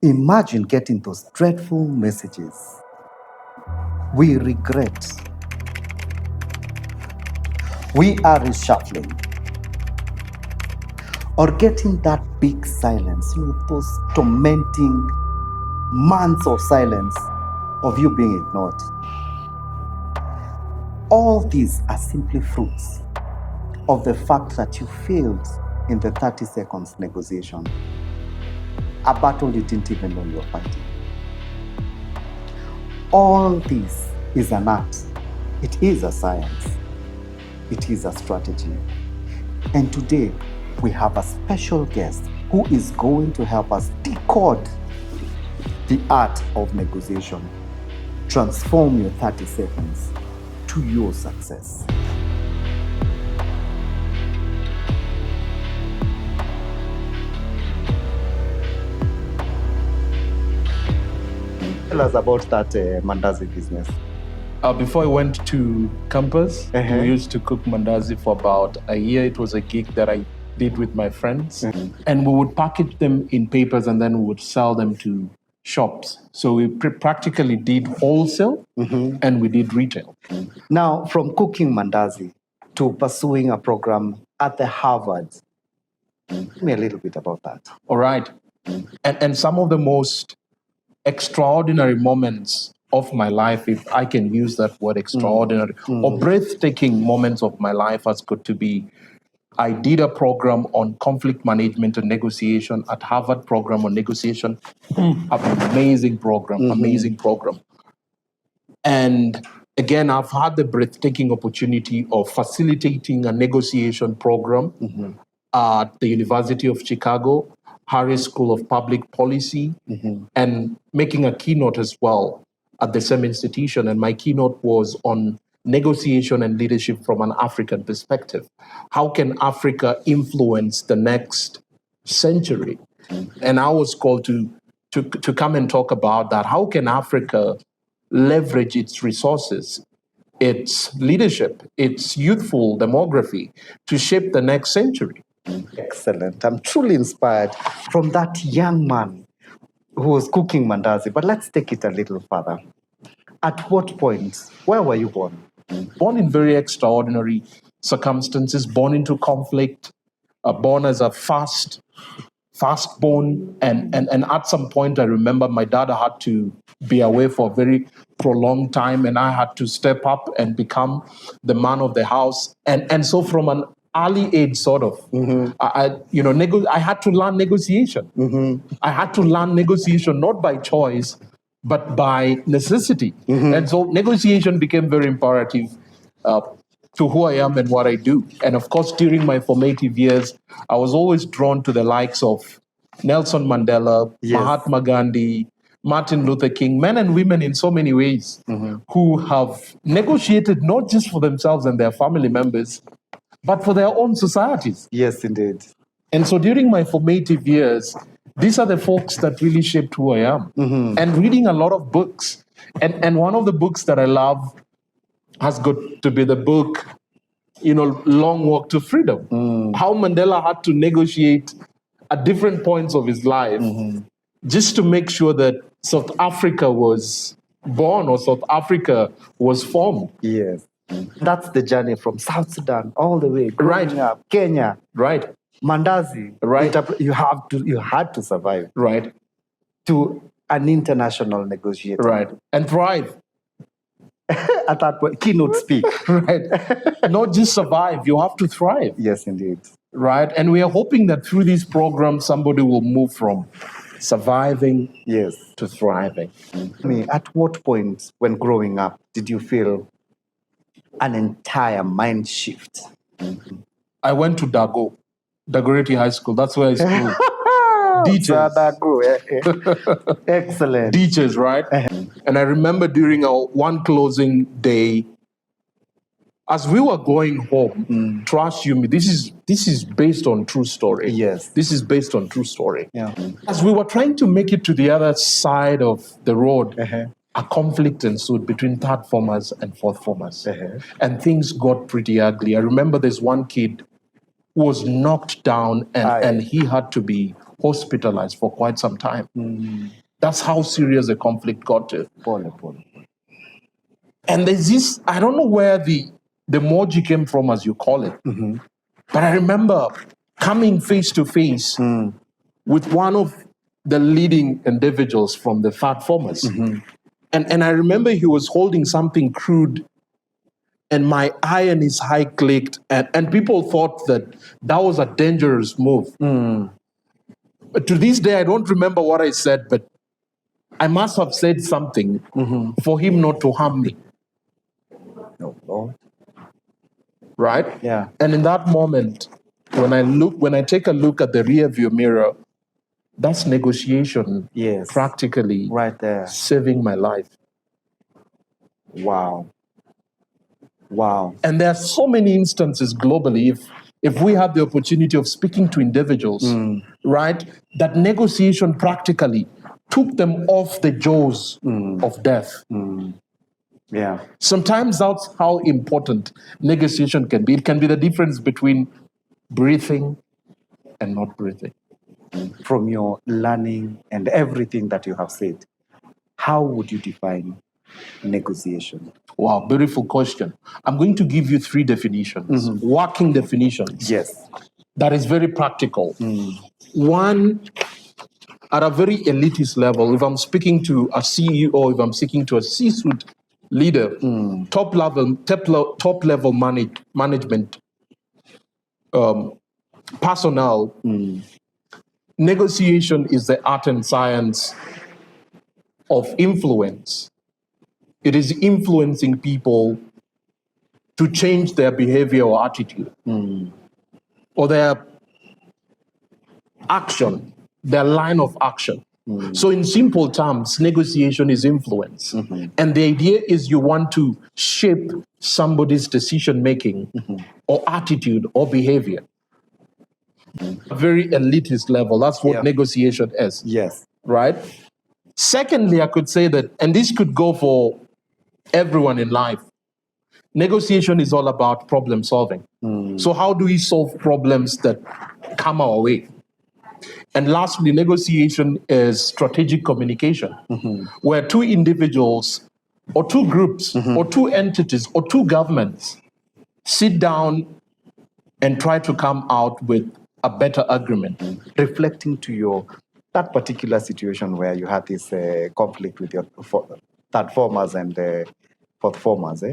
Imagine getting those dreadful messages. We regret. We are reshuffling. Or getting that big silence, those tormenting months of silence of you being ignored. All these are simply fruits of the fact that you failed in the 30 seconds negotiation. A battle you didn't even know you were fighting. All this is an art. It is a science. It is a strategy. And today, we have a special guest who is going to help us decode the art of negotiation. Transform your 30 seconds to your success. Tell us about that mandazi business. Before I went to campus, we used to cook mandazi for about a year. It was a gig that I did with my friends. And we would package them in papers and then we would sell them to shops. So we practically did wholesale and we did retail. Now, from cooking mandazi to pursuing a program at the Harvard, tell me a little bit about that. All right. And some of the most extraordinary moments of my life, if I can use that word extraordinary, or breathtaking moments of my life has got to be, I did a program on conflict management and negotiation at Harvard program on negotiation. Amazing program. And again, I've had the breathtaking opportunity of facilitating a negotiation program at the University of Chicago, Harris School of Public Policy, and making a keynote as well at the same institution. And my keynote was on negotiation and leadership from an African perspective. How can Africa influence the next century? And I was called to come and talk about that. How can Africa leverage its resources, its leadership, its youthful demography to shape the next century? Excellent. I'm truly inspired from that young man who was cooking mandazi. But let's take it a little further. At what point, where were you born? Born in very extraordinary circumstances, born into conflict, born as a fast-born. And at some point, I remember my dad had to be away for a very prolonged time, and I had to step up and become the man of the house. And so from an early age, sort of, I had to learn negotiation. I had to learn negotiation not by choice, but by necessity. And so negotiation became very imperative to who I am and what I do. And of course, during my formative years, I was always drawn to the likes of Nelson Mandela, Mahatma Gandhi, Martin Luther King, men and women in so many ways who have negotiated not just for themselves and their family members, but for their own societies. Yes, indeed. And so during my formative years, these are the folks that really shaped who I am. And reading a lot of books. And one of the books that I love has got to be the book, Long Walk to Freedom. How Mandela had to negotiate at different points of his life just to make sure that South Africa was born or South Africa was formed. Yes. That's the journey from South Sudan all the way growing up, Kenya. Right. Mandazi. Right. You had to survive. Right. To an international negotiator. Right. And thrive. At that point, keynote speak. Right. Not just survive, you have to thrive. Yes, indeed. Right. And we are hoping that through these programs, somebody will move from surviving to thriving. At what point when growing up did you feel an entire mind shift? I went to Dagoretti High School. That's where I schooled. Excellent. Teachers, right? And I remember during our one closing day, as we were going home, trust you me, this is based on true story. Yes. This is based on true story. Yeah. As we were trying to make it to the other side of the road, a conflict ensued between third formers and fourth formers. And things got pretty ugly. I remember there's one kid who was knocked down and he had to be hospitalized for quite some time. That's how serious the conflict got to. And there's this, I don't know where the emoji came from, as you call it, but I remember coming face to face with one of the leading individuals from the third formers. And I remember he was holding something crude, and my eye and his eye clicked, and people thought that was a dangerous move. But to this day, I don't remember what I said, but I must have said something for him not to harm me. Right? Yeah. And in that moment, when I take a look at the rear view mirror, that's negotiation. Yes. Practically right there. saving my life. Wow. And there are so many instances globally, if we have the opportunity of speaking to individuals, right, that negotiation practically took them off the jaws of death. Yeah. Sometimes that's how important negotiation can be. It can be the difference between breathing and not breathing. From your learning and everything that you have said, how would you define negotiation? Wow, beautiful question. I'm going to give you 3 definitions, working definitions. Yes. That is very practical. One, at a very elitist level, if I'm speaking to a CEO, if I'm speaking to a C-suite leader, top level management personnel, negotiation is the art and science of influence. It is influencing people to change their behavior or attitude, or their action, their line of action. So in simple terms, negotiation is influence. And the idea is you want to shape somebody's decision-making or attitude or behavior. A very elitist level, that's what negotiation is. Yes. Right? Secondly, I could say that, and this could go for everyone in life, negotiation is all about problem solving. So how do we solve problems that come our way? And lastly, negotiation is strategic communication, where 2 individuals or 2 groups or 2 entities or 2 governments sit down and try to come out with a better agreement. Reflecting to that particular situation where you had this conflict with your third formers and fourth formers,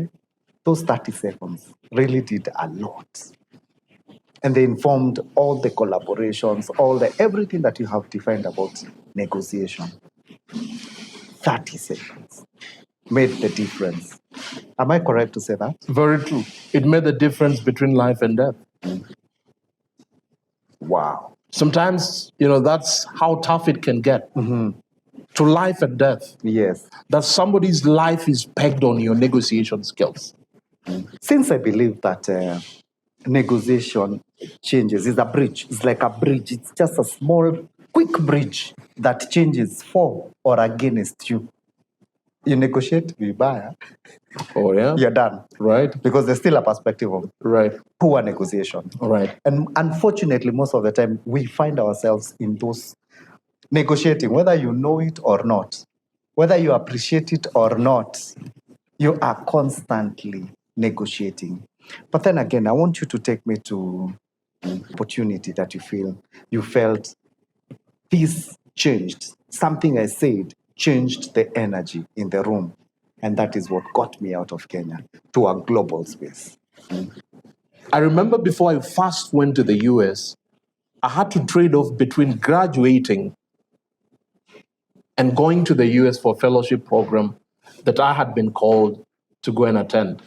those 30 seconds really did a lot. And they informed all the collaborations, everything that you have defined about negotiation. 30 seconds made the difference. Am I correct to say that? Very true. It made the difference between life and death. Wow. Sometimes, that's how tough it can get. To life and death. Yes. That somebody's life is pegged on your negotiation skills. Since I believe that negotiation changes, is a bridge. It's like a bridge. It's just a small, quick bridge that changes for or against you. You negotiate, you buy. Oh, yeah? You're done. Right. Because there's still a perspective of poor negotiation. Right. And unfortunately, most of the time, we find ourselves in those negotiating, whether you know it or not, whether you appreciate it or not, you are constantly negotiating. But then again, I want you to take me to an opportunity that you felt this changed. Something I said changed the energy in the room. And that is what got me out of Kenya to a global space. I remember before I first went to the US, I had to trade off between graduating and going to the US for a fellowship program that I had been called to go and attend.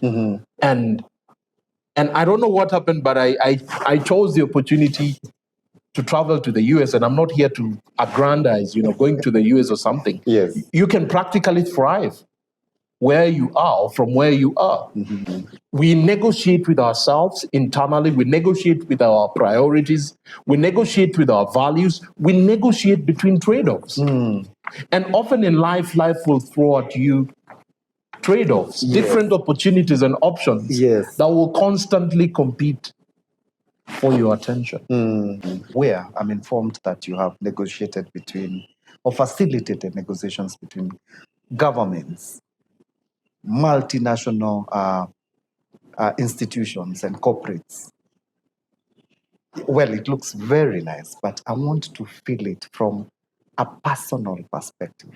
And I don't know what happened, but I chose the opportunity to travel to the US, and I'm not here to aggrandize, going to the US or something. Yes. You can practically thrive where you are, from where you are. We negotiate with ourselves internally. We negotiate with our priorities. We negotiate with our values. We negotiate between trade-offs. And often in life will throw at you trade-offs, different opportunities and options that will constantly compete for your attention. Where I'm informed that you have negotiated between or facilitated negotiations between governments, multinational institutions, and corporates. Well, it looks very nice, but I want to feel it from a personal perspective.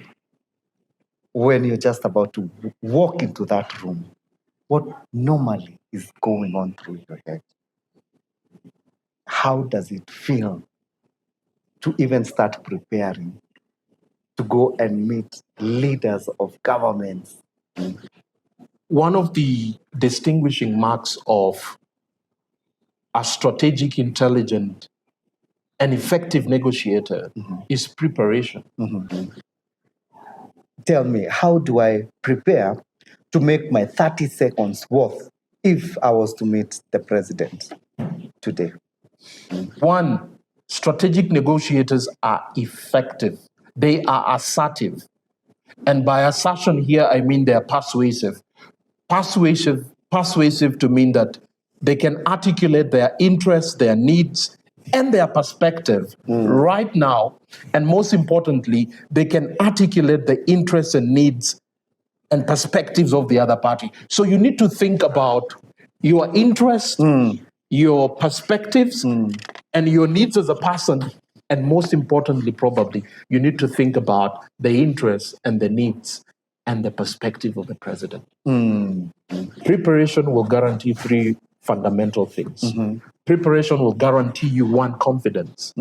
When you're just about to walk into that room, what normally is going on through your head? How does it feel to even start preparing to go and meet leaders of governments? One of the distinguishing marks of a strategic, intelligent, and effective negotiator is preparation. Tell me, how do I prepare to make my 30 seconds worth if I was to meet the president today? One, strategic negotiators are effective. They are assertive. And by assertion here, I mean they are persuasive. Persuasive to mean that they can articulate their interests, their needs, and their perspective right now. And most importantly, they can articulate the interests and needs and perspectives of the other party. So you need to think about your interests, your perspectives, and your needs as a person. And most importantly, probably, you need to think about the interests and the needs and the perspective of the president. Preparation will guarantee three fundamental things. Preparation will guarantee you, one, confidence.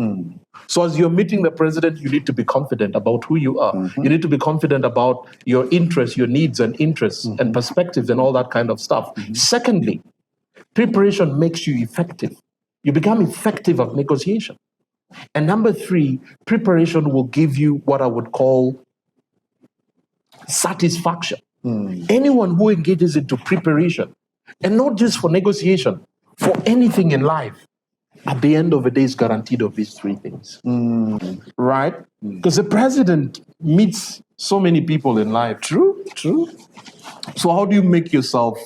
So as you're meeting the president, you need to be confident about who you are. You need to be confident about your interests, your needs and interests and perspectives and all that kind of stuff. Secondly, preparation makes you effective. You become effective at negotiation. And number three, preparation will give you what I would call satisfaction. Anyone who engages into preparation, and not just for negotiation, for anything in life, at the end of the day is guaranteed of these three things. Right? Because the president meets so many people in life. True. So how do you make yourself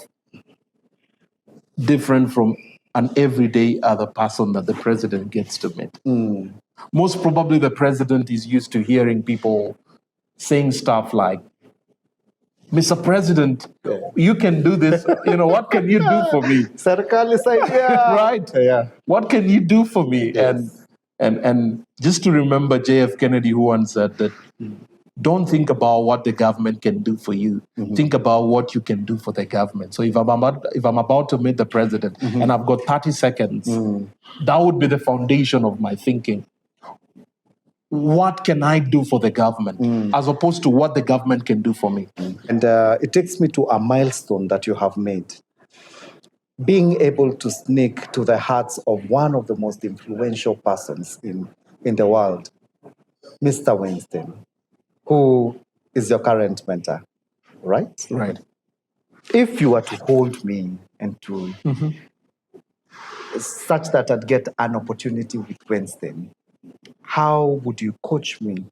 different from an everyday other person that the president gets to meet? Most probably the president is used to hearing people saying stuff like, Mr. President, you can do this. What can you do for me? Right. Yeah. What can you do for me? Yes. And just to remember J.F. Kennedy, who once said that, don't think about what the government can do for you. Think about what you can do for the government. So if I'm about to meet the president and I've got 30 seconds, that would be the foundation of my thinking. What can I do for the government, as opposed to what the government can do for me? And it takes me to a milestone that you have made. Being able to sneak to the hearts of one of the most influential persons in the world, Mr. Weinstein, who is your current mentor, right? Right. If you were to hold me and to such that I'd get an opportunity with Weinstein, how would you coach me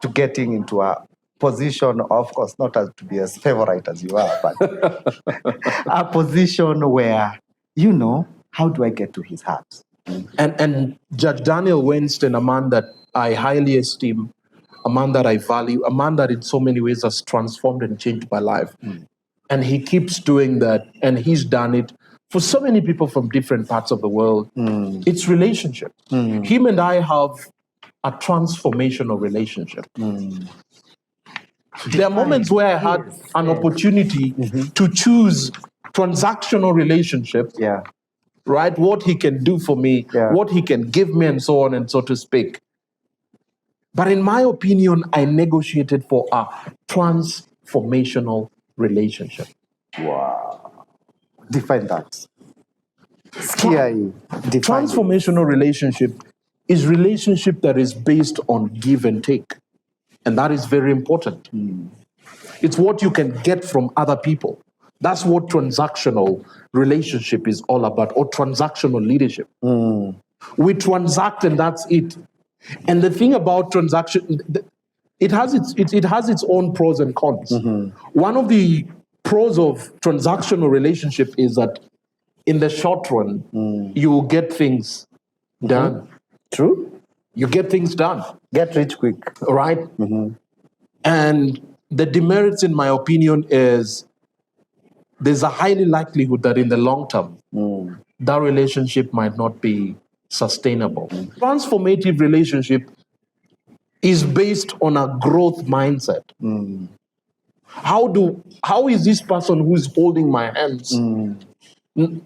to getting into a position, of course, not as to be as favorite as you are, but a position where, how do I get to his heart? And Judge Daniel Weinstein, a man that I highly esteem, a man that I value, a man that in so many ways has transformed and changed my life. And he keeps doing that, and he's done it for so many people from different parts of the world. It's relationship. Him and I have a transformational relationship. There are moments where I had an opportunity to choose transactional relationship, right? What he can do for me, what he can give me, and so on and so to speak. But in my opinion, I negotiated for a transformational relationship. Wow. Define that. Define Transformational relationship is relationship that is based on give and take. And that is very important. It's what you can get from other people. That's what transactional relationship is all about, or transactional leadership. We transact and that's it. And the thing about transaction, it has its own pros and cons. One of the pros of transactional relationship is that in the short run, you will get things done. True. You get things done. Get rich quick. Right? And the demerits, in my opinion, is there's a highly likelihood that in the long term, that relationship might not be sustainable. Transformative relationship is based on a growth mindset. How is this person who's holding my hands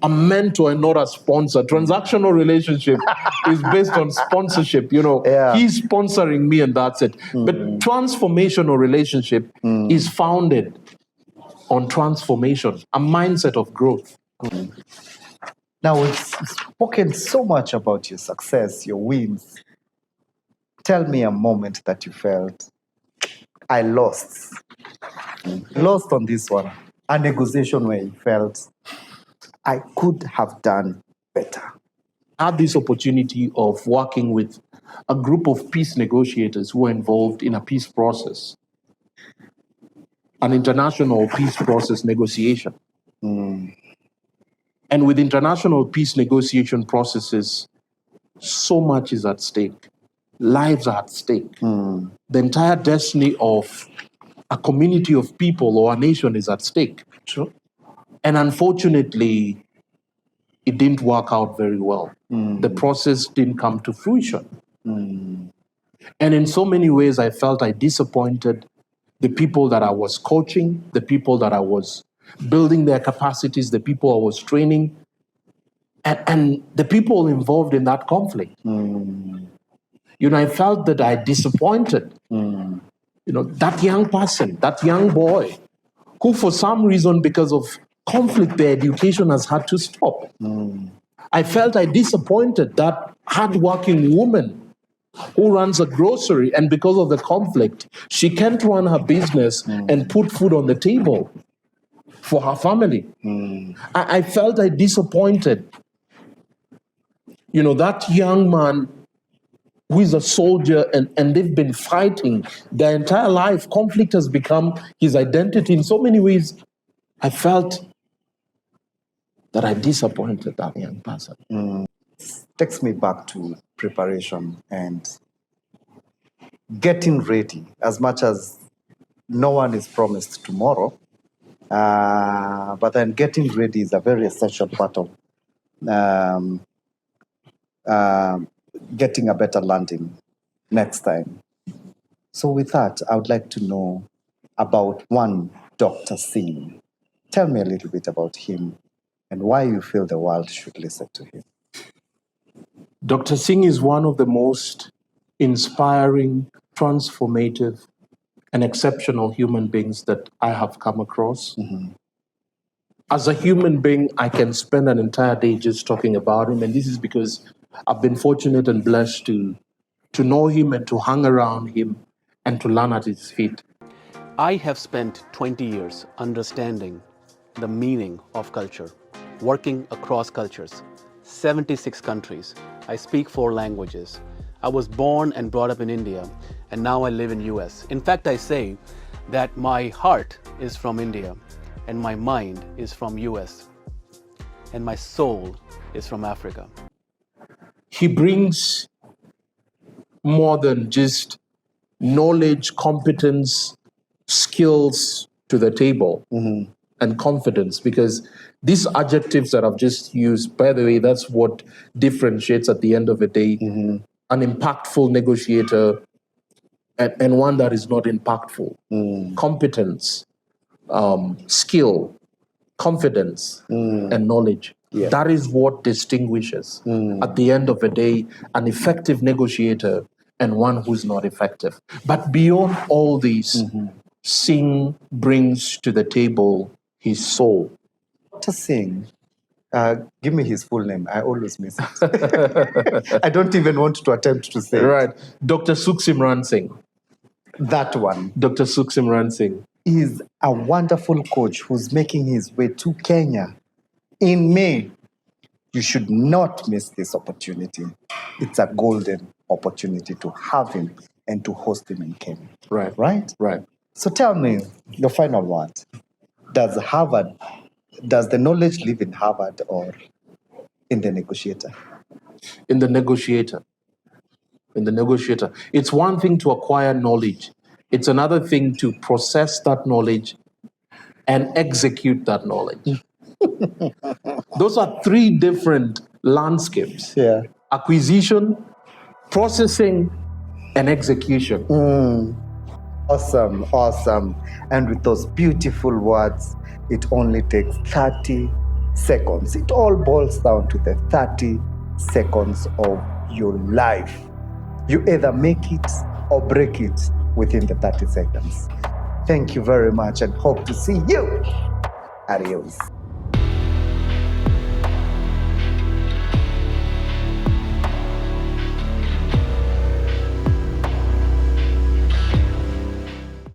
a mentor and not a sponsor? Transactional relationship is based on sponsorship. He's sponsoring me and that's it. But transformational relationship is founded on transformation, a mindset of growth. Now, we've spoken so much about your success, your wins. Tell me a moment that you felt, I lost. Lost on this one. A negotiation where you felt, I could have done better. I had this opportunity of working with a group of peace negotiators who were involved in a peace process, an international peace process negotiation. And with international peace negotiation processes, so much is at stake. Lives are at stake. The entire destiny of a community of people or a nation is at stake. True. And unfortunately, it didn't work out very well. The process didn't come to fruition. And in so many ways, I felt I disappointed the people that I was coaching, the people that I was building their capacities, the people I was training, and the people involved in that conflict. I felt that I disappointed, that young person, that young boy, who for some reason, because of conflict, their education has had to stop. I felt I disappointed that hardworking woman who runs a grocery, and because of the conflict, she can't run her business and put food on the table for her family. I felt I disappointed, that young man who is a soldier and they've been fighting their entire life. Conflict has become his identity in so many ways. I felt that I disappointed that young person. Takes me back to preparation and getting ready. As much as no one is promised tomorrow, but then getting ready is a very essential part of getting a better landing next time. So with that, I would like to know about one Dr. Singh. Tell me a little bit about him and why you feel the world should listen to him. Dr. Singh is one of the most inspiring, transformative, and exceptional human beings that I have come across. As a human being, I can spend an entire day just talking about him, and this is because I've been fortunate and blessed to know him and to hang around him and to learn at his feet. I have spent 20 years understanding the meaning of culture, working across cultures, 76 countries. I speak 4 languages. I was born and brought up in India, and now I live in US. In fact, I say that my heart is from India, and my mind is from US, and my soul is from Africa. He brings more than just knowledge, competence, skills to the table, and confidence, because these adjectives that I've just used, by the way, that's what differentiates at the end of the day an impactful negotiator and one that is not impactful. Competence, skill, confidence, and knowledge. That is what distinguishes, at the end of the day, an effective negotiator and one who's not effective. But beyond all these, Singh brings to the table his soul. Dr. Singh, give me his full name. I always miss it. I don't even want to attempt to say it. Dr. Sukhsimran Singh. That one. Dr. Sukhsimran Singh. He's a wonderful coach who's making his way to Kenya in May. You should not miss this opportunity. It's a golden opportunity to have him and to host him in Kenya. Right. So tell me, your final word. Does Harvard Does the knowledge live in Harvard or in the negotiator? In the negotiator. In the negotiator. It's one thing to acquire knowledge. It's another thing to process that knowledge and execute that knowledge. Those are three different landscapes. Yeah. Acquisition, processing, and execution. Awesome, awesome. And with those beautiful words, it only takes 30 seconds. It all boils down to the 30 seconds of your life. You either make it or break it within the 30 seconds. Thank you very much and hope to see you. Adios.